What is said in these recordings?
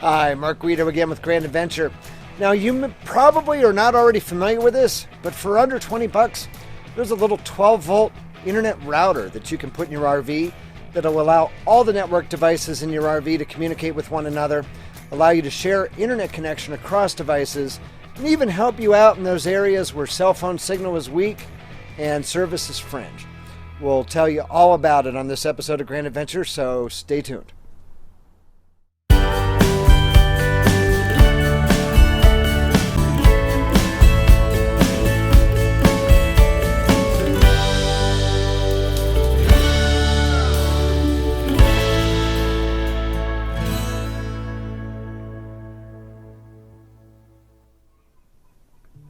Hi, Mark Guido again with Grand Adventure. Now, you probably are not already familiar with this, but for under 20 bucks, there's a little 12-volt internet router that you can put in your RV that'll allow all the network devices in your RV to communicate with one another, allow you to share internet connection across devices, and even help you out in those areas where cell phone signal is weak and service is fringe. We'll tell you all about it on this episode of Grand Adventure, so stay tuned.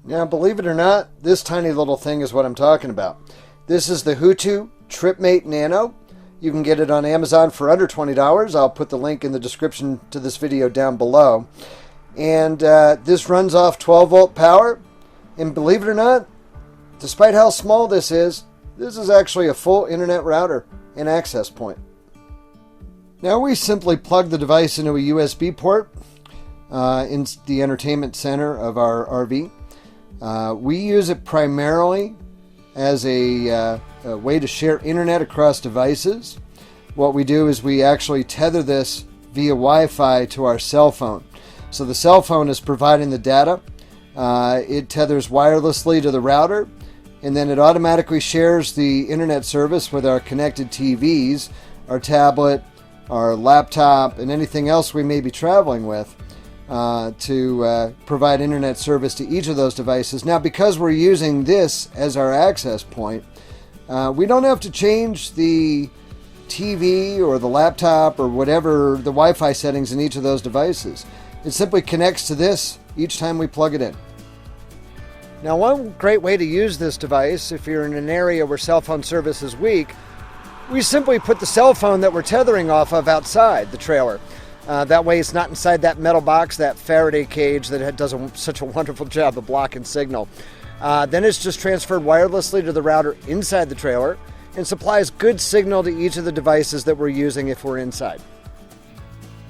Now, believe it or not, this tiny little thing is what I'm talking about. This is the HooToo TripMate Nano. You can get it on Amazon for under $20. I'll put the link in the description to this video down below. And this runs off 12-volt power. And believe it or not, despite how small this is actually a full internet router and access point. Now, we simply plug the device into a USB port in the entertainment center of our RV. We use it primarily as a way to share internet across devices. What we do is we actually tether this via Wi-Fi to our cell phone. So the cell phone is providing the data. It tethers wirelessly to the router, and then it automatically shares the internet service with our connected TVs, our tablet, our laptop, and anything else we may be traveling with. To provide internet service to each of those devices. Now, because we're using this as our access point, we don't have to change the TV or the laptop or whatever the Wi-Fi settings in each of those devices. It simply connects to this each time we plug it in. Now, one great way to use this device, if you're in an area where cell phone service is weak, we simply put the cell phone that we're tethering off of outside the trailer. That way it's not inside that metal box, that Faraday cage that does such a wonderful job of blocking signal. Then it's just transferred wirelessly to the router inside the trailer and supplies good signal to each of the devices that we're using if we're inside.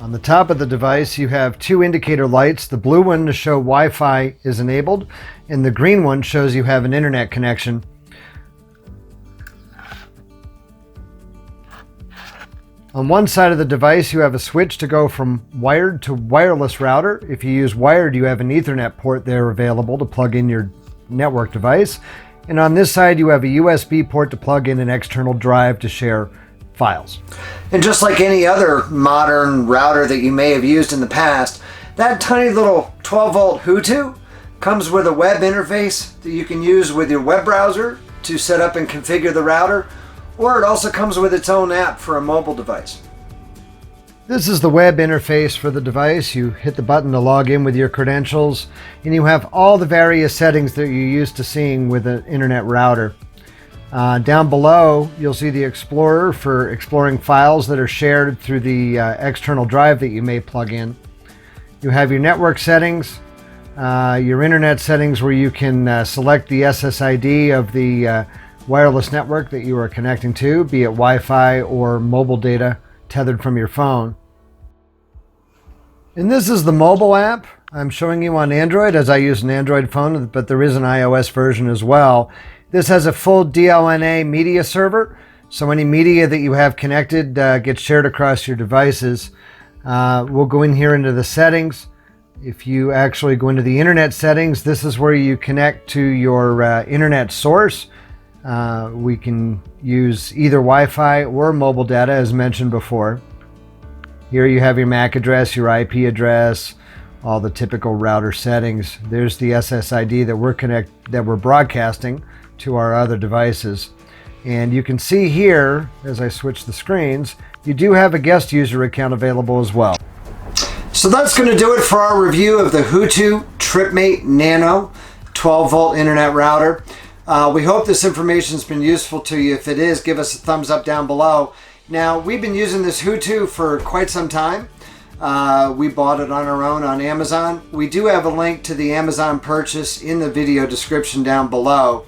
On the top of the device, you have two indicator lights. The blue one to show Wi-Fi is enabled, and the green one shows you have an internet connection. On one side of the device, you have a switch to go from wired to wireless router. If you use wired, you have an Ethernet port there available to plug in your network device. And on this side, you have a USB port to plug in an external drive to share files. And just like any other modern router that you may have used in the past, that tiny little 12-volt HooToo comes with a web interface that you can use with your web browser to set up and configure the router. Or it also comes with its own app for a mobile device. This is the web interface for the device. You hit the button to log in with your credentials, and you have all the various settings that you're used to seeing with an internet router. Down below, you'll see the Explorer for exploring files that are shared through the external drive that you may plug in. You have your network settings, your internet settings where you can select the SSID of the wireless network that you are connecting to, be it Wi-Fi or mobile data tethered from your phone. And this is the mobile app. I'm showing you on Android as I use an Android phone, but there is an iOS version as well. This has a full DLNA media server, so any media that you have connected gets shared across your devices. We'll go in here into the settings. If you actually go into the internet settings, this is where you connect to your internet source. We can use either Wi-Fi or mobile data as mentioned before. Here you have your MAC address, your IP address, all the typical router settings. There's the SSID that we're broadcasting to our other devices. And you can see here, as I switch the screens, you do have a guest user account available as well. So that's going to do it for our review of the HooToo TripMate Nano 12-volt internet router. We hope this information has been useful to you. If it is, give us a thumbs up down below. Now, we've been using this HooToo for quite some time. We bought it on our own on Amazon. We do have a link to the Amazon purchase in the video description down below.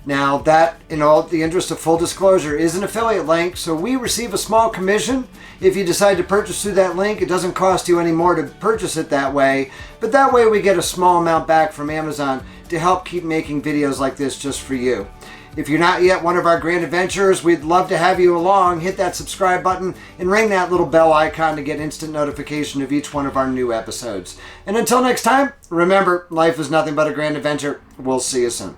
Now that, in all the interest of full disclosure, is an affiliate link, so we receive a small commission if you decide to purchase through that link. It doesn't cost you any more to purchase it that way, but that way we get a small amount back from Amazon to help keep making videos like this just for you. If you're not yet one of our grand adventurers, we'd love to have you along. Hit that subscribe button and ring that little bell icon to get instant notification of each one of our new episodes. And until next time, remember, life is nothing but a grand adventure. We'll see you soon.